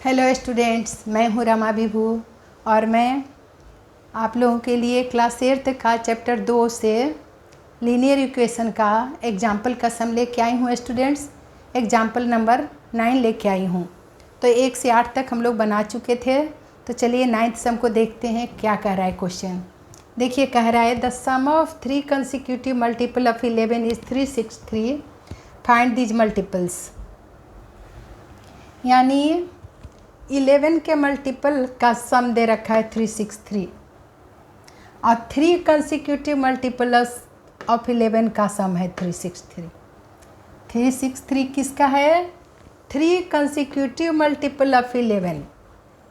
Hello students, मैं हूँ रमा विभू और मैं आप लोगों के लिए क्लास 8 का चैप्टर 2 से लीनियर इक्वेशन का एग्जाम्पल का सम लेके आई हूँ। स्टूडेंट्स, एग्जाम्पल नंबर 9 लेके आई हूँ। तो 1 से 8 तक हम लोग बना चुके थे। तो चलिए 9th सम को देखते हैं क्या कह रहा है क्वेश्चन। देखिए, कह रहा है the sum of 3 consecutive multiple of 11 is 363, find these multiples. यानी 11 के मल्टीपल का सम दे रखा है 363 और 3 कंसिक्यूटिव मल्टीपल ऑफ 11 का सम है 363। 363 किसका है? 3 कंसिक्यूटिव मल्टीपल ऑफ 11,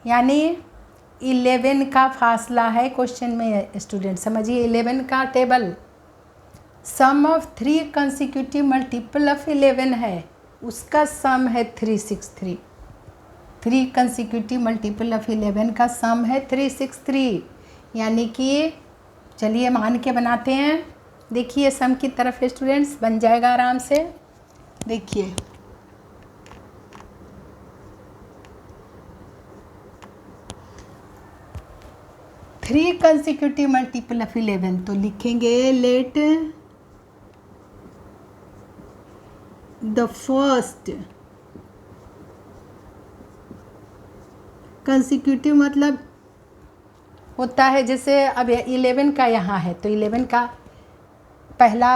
यानी 11 का फासला है क्वेश्चन में। स्टूडेंट समझिए, 11 का table sum of 3 consecutive multiple of 11 है, उसका सम है 363। 3 कंसिक्यूटिव मल्टीपल ऑफ 11 का सम है 363, यानी कि चलिए मान के बनाते हैं। देखिए सम की तरफ स्टूडेंट्स बन जाएगा आराम से। देखिए थ्री कंसिक्यूटिव मल्टीपल ऑफ 11, तो लिखेंगे लेट द फर्स्ट कंसिक्यूटिव मतलब होता है जैसे अब 11 का यहाँ है तो 11 का पहला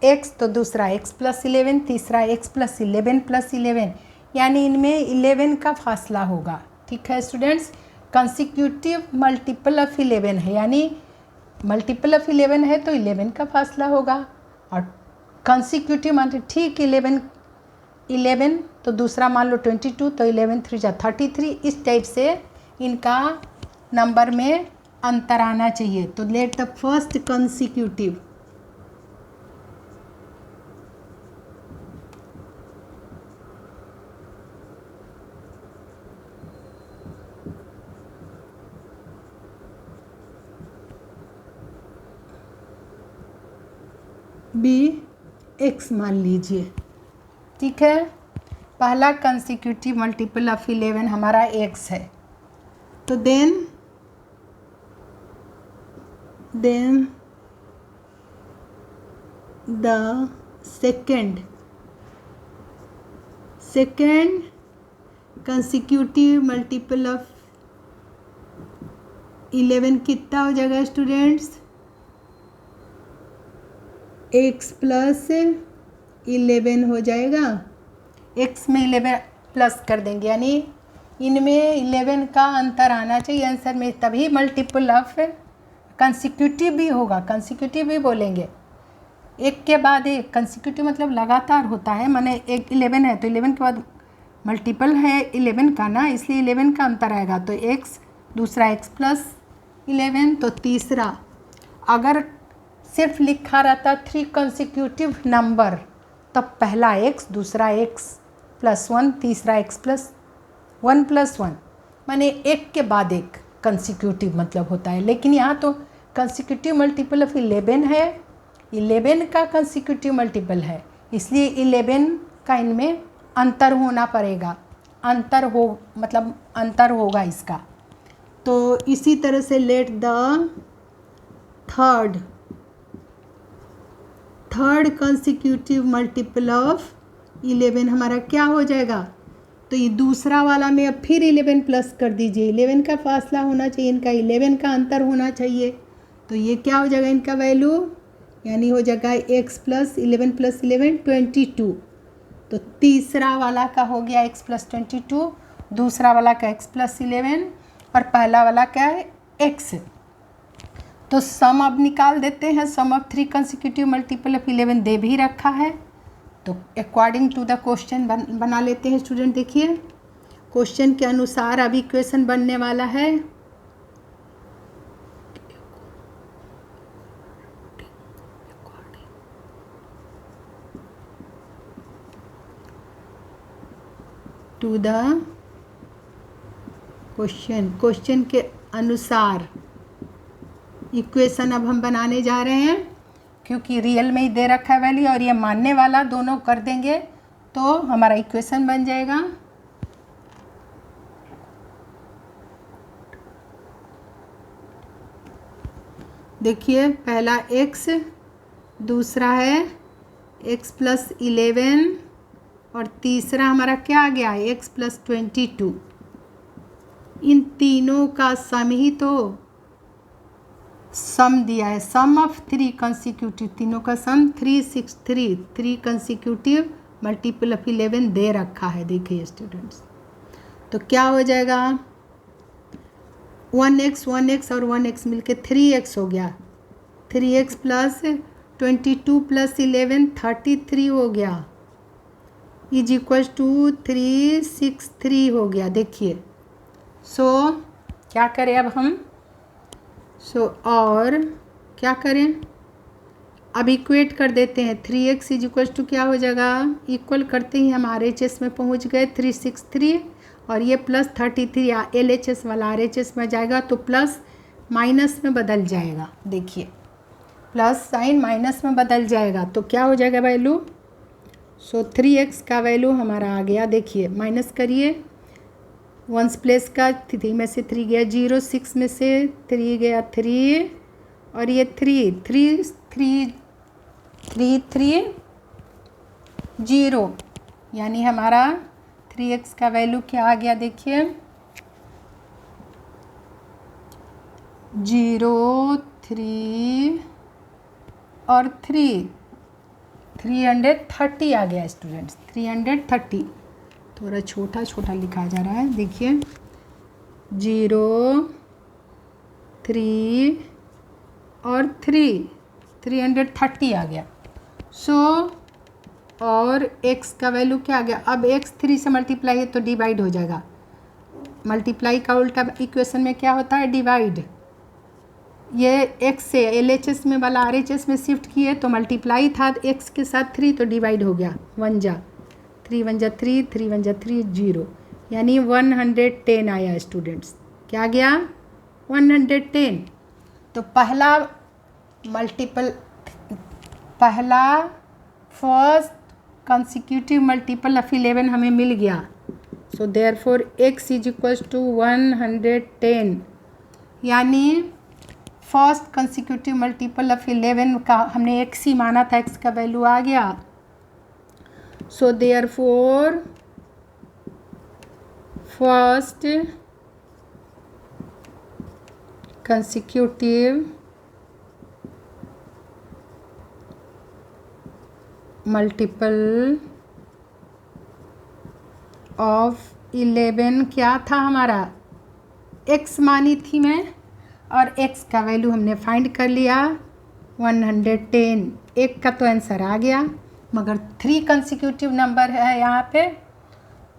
x तो दूसरा x प्लस 11, तीसरा x प्लस 11 प्लस 11, यानी इनमें 11 का फासला होगा। ठीक है स्टूडेंट्स, कंसिक्यूटिव मल्टीपल ऑफ 11 है, यानी मल्टीपल ऑफ 11 है तो 11 का फासला होगा। और कंसिक्यूटिव मान ठीक 11 तो दूसरा मान लो 22, तो 11 3 जा 33। इस टाइप से इनका नंबर में अंतर आना चाहिए। तो let the first consecutive be x मान लीजिए। ठीक है, पहला कंसिक्यूटिव मल्टीपल ऑफ 11 हमारा x है, तो then the second consecutive multiple of 11 कितना हो जाएगा स्टूडेंट्स? x प्लस 11 हो जाएगा। x में 11 प्लस कर देंगे, यानी इनमें 11 का अंतर आना चाहिए आंसर में, तभी मल्टीपल ऑफ कंसिक्यूटिव भी होगा। कंसिक्यूटिव भी बोलेंगे, एक के बाद एक। कंसिक्यूटिव मतलब लगातार होता है, माने एक 11 है तो 11 के बाद मल्टीपल है 11 का ना, इसलिए 11 का अंतर आएगा। तो x, दूसरा x प्लस 11, तो तीसरा अगर सिर्फ लिखा रहता 3 कंसिक्यूटिव नंबर, तब पहला x, दूसरा x प्लस 1, तीसरा x प्लस 1 प्लस 1, माने एक के बाद एक कंसिक्यूटिव मतलब होता है। लेकिन यहाँ तो कंसिक्यूटिव मल्टीपल ऑफ 11 है, 11 का कंसिक्यूटिव मल्टीपल है, इसलिए 11 का इनमें अंतर होना पड़ेगा। अंतर होगा इसका। तो इसी तरह से let the third consecutive multiple of 11 हमारा क्या हो जाएगा? तो ये दूसरा वाला में अब फिर 11 प्लस कर दीजिए। 11 का फासला होना चाहिए, इनका 11 का अंतर होना चाहिए। तो ये क्या हो जाएगा इनका वैल्यू, यानी हो जाएगा x प्लस 11 प्लस 11 22। तो तीसरा वाला का हो गया x प्लस 22, दूसरा वाला का x प्लस 11 और पहला वाला क्या है x। तो सम अब निकाल देते हैं। सम ऑफ 3 कंसिक्यूटिव मल्टीपल ऑफ 11 दे भी रखा है, तो अकॉर्डिंग टू द क्वेश्चन बना लेते हैं स्टूडेंट। देखिए क्वेश्चन के अनुसार अभी इक्वेशन बनने वाला है। टू द क्वेश्चन के अनुसार इक्वेशन अब हम बनाने जा रहे हैं, क्योंकि रियल में ही दे रखा है वैल्यू और ये मानने वाला दोनों कर देंगे तो हमारा इक्वेशन बन जाएगा। देखिए पहला x, दूसरा है x प्लस 11 और तीसरा हमारा क्या आ गया x प्लस 22। इन तीनों का सम ही तो सम दिया है, सम ऑफ 3 कंसिक्यूटिव, तीनों का सम 363, 3 कंसिक्यूटिव मल्टीपल ऑफ 11 दे रखा है। देखिए स्टूडेंट्स, तो क्या हो जाएगा 1x 1x और 1x मिलके 3x हो गया, 3x प्लस 22 प्लस 11 33 हो गया, इज इक्वल टू 363 हो गया। देखिए सो क्या करें अब हम, और क्या करें, अब इक्वेट कर देते हैं। 3x इज इक्वल टू क्या हो जाएगा, इक्वल करते ही हम RHS में पहुंच गए 363 और ये प्लस 33 LHS वाला RHS में जाएगा तो प्लस माइनस में बदल जाएगा। देखिए प्लस साइन माइनस में बदल जाएगा तो क्या हो जाएगा वैल्यू, 3x का वैल्यू हमारा आ गया। देखिए माइनस करिए, 1 प्लेस का 3 में से 3 गया 0, 6 में से 3 गया 3 और ये 3 यानी हमारा 3x का वैल्यू क्या आ गया। देखिए 0 3 और 330 आ गया स्टूडेंट्स, 330। थोड़ा छोटा छोटा लिखा जा रहा है। देखिए 0 3 और 330 आ गया। और x का वैल्यू क्या आ गया, अब x 3 से मल्टीप्लाई है तो डिवाइड हो जाएगा। मल्टीप्लाई का उल्टा इक्वेशन में क्या होता है, डिवाइड। ये x से LHS में वाला RHS में शिफ्ट किए तो मल्टीप्लाई था x के साथ 3 तो डिवाइड हो गया, 1 जा 3 1 जा 3 3 1 जा 3 0, यानी 110 आया स्टूडेंट्स। क्या गया 110। तो पहला फर्स्ट कंसिक्यूटिव मल्टीपल ऑफ 11 हमें मिल गया। So therefore x is equal to 110, यानी फर्स्ट कंसिक्यूटिव मल्टीपल ऑफ 11 का हमने x ही माना था, x का वैल्यू आ गया। So therefore first consecutive multiple of 11 क्या था हमारा, x मानी थी मैं और x का वैल्यू हमने फाइंड कर लिया 110। एक का तो आंसर आ गया, मगर 3 कंसिक्यूटिव नंबर है यहाँ पे।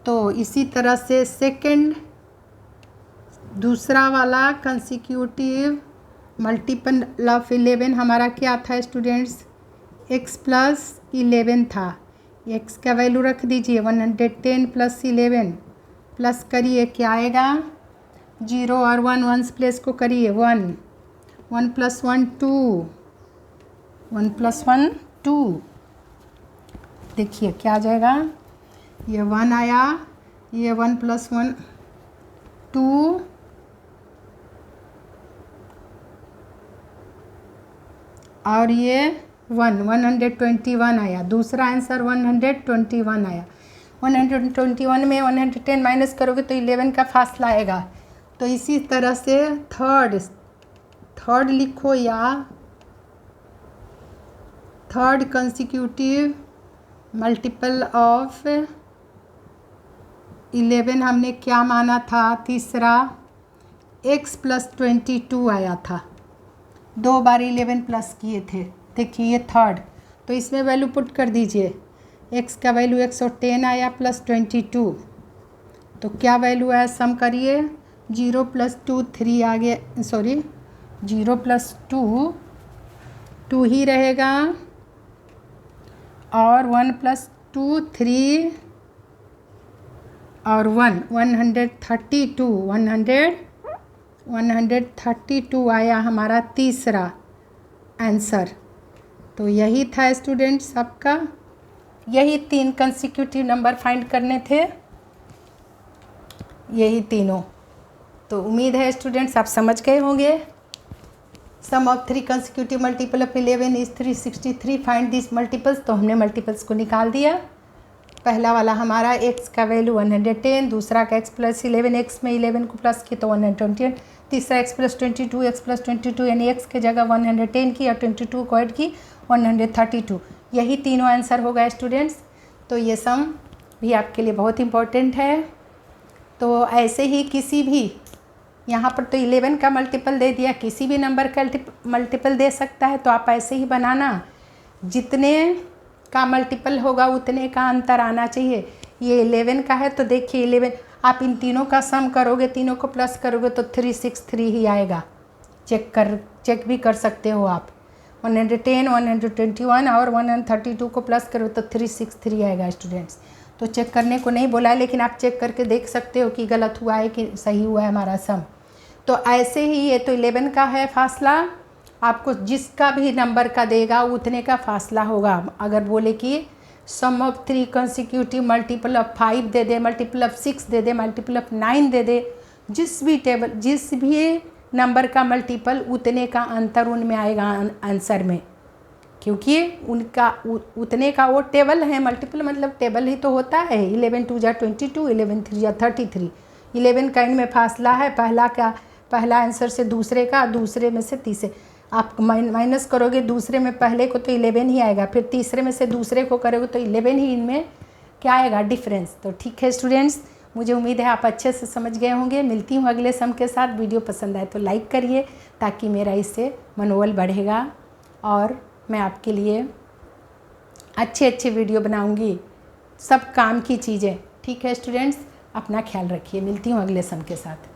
तो इसी तरह से सेकंड दूसरा वाला कंसिक्यूटिव मल्टीपल ऑफ 11 हमारा क्या था स्टूडेंट्स, x प्लस 11 था। x का वैल्यू रख दीजिए 110 प्लस 11 प्लस करिए क्या आएगा 0 और 1 1 प्लेस को करिए 1 1 प्लस 1 2 1 प्लस 1 2। देखिए क्या आ जाएगा, ये 1 आया, ये 1 प्लस 1 2 और ये 121 आया। दूसरा आंसर 121 आया। 121 में 110 माइनस करोगे तो 11 का फासला आएगा। तो इसी तरह से थर्ड लिखो या थर्ड कंसिक्यूटिव मल्टीपल ऑफ 11 हमने क्या माना था, तीसरा x प्लस 22 आया था, 2 बार 11 प्लस किए थे। देखिए ये थर्ड, तो इसमें वैल्यू पुट कर दीजिए, x का वैल्यू 110 आया प्लस 22, तो क्या वैल्यू है सम करिए 0 प्लस 2 3 आ गया, सॉरी 0 प्लस 2 2 ही रहेगा और 1 प्लस 2 3 और 132 आया हमारा तीसरा आंसर। तो यही था स्टूडेंट्स आपका, यही 3 कंसेक्यूटिव नंबर फाइंड करने थे, यही तीनों। तो उम्मीद है स्टूडेंट्स आप समझ गए होंगे। Sum of 3 consecutive multiple of 11 is 363, find this multiples. तो हमने मल्टीपल्स को निकाल दिया। पहला वाला हमारा x का वैल्यू 110, दूसरा का x प्लस 11, x में 11 को प्लस किया तो 120, तीसरा x प्लस 22, x प्लस 22 यानी x के जगह 110 की और 22 को ऐड की 132। यही तीनों आंसर होगा स्टूडेंट्स। तो ये सम भी आपके लिए बहुत इम्पोर्टेंट है। तो ऐसे ही किसी भी, यहाँ पर तो 11 का मल्टीपल दे दिया, किसी भी नंबर का मल्टीपल दे सकता है। तो आप ऐसे ही बनाना, जितने का मल्टीपल होगा उतने का अंतर आना चाहिए। ये 11 का है तो देखिए 11, आप इन तीनों का सम करोगे, तीनों को प्लस करोगे तो 363 ही आएगा। चेक भी कर सकते हो आप। 110, 121 और 132 को प्लस करो तो 363 आएगा स्टूडेंट्स। तो चेक करने को नहीं बोला है, लेकिन आप चेक करके देख सकते हो कि गलत हुआ है कि सही हुआ है हमारा सम। तो ऐसे ही ये तो 11 का है फासला, आपको जिसका भी नंबर का देगा उतने का फासला होगा। अगर बोले कि sum of 3 consecutive multiple of 5 दे दे, मल्टीपल ऑफ 6 दे दे, मल्टीपल ऑफ 9 दे दे, जिस भी नंबर का मल्टीपल उतने का अंतर उनमें आएगा आंसर में, क्योंकि उनका उतने का वो टेबल है। मल्टीपल मतलब टेबल ही तो होता है। 11 2 जा 22, 11 3 जा 33। 11 का इनमें फासला है, पहला आंसर से दूसरे का, दूसरे में से तीसरे। आप माइनस करोगे दूसरे में पहले को तो 11 ही आएगा, फिर तीसरे में से दूसरे को करोगे तो 11 ही इनमें क्या आएगा, डिफरेंस। तो ठीक है स्टूडेंट्स, मुझे उम्मीद है आप अच्छे से समझ गए होंगे। मिलती हूँ अगले सम के साथ। वीडियो पसंद आए तो लाइक करिए ताकि मेरा इससे मनोबल बढ़ेगा और मैं आपके लिए अच्छे वीडियो बनाऊँगी, सब काम की चीज़ें। ठीक है स्टूडेंट्स, अपना ख्याल रखिए। मिलती हूँ अगले सम के साथ।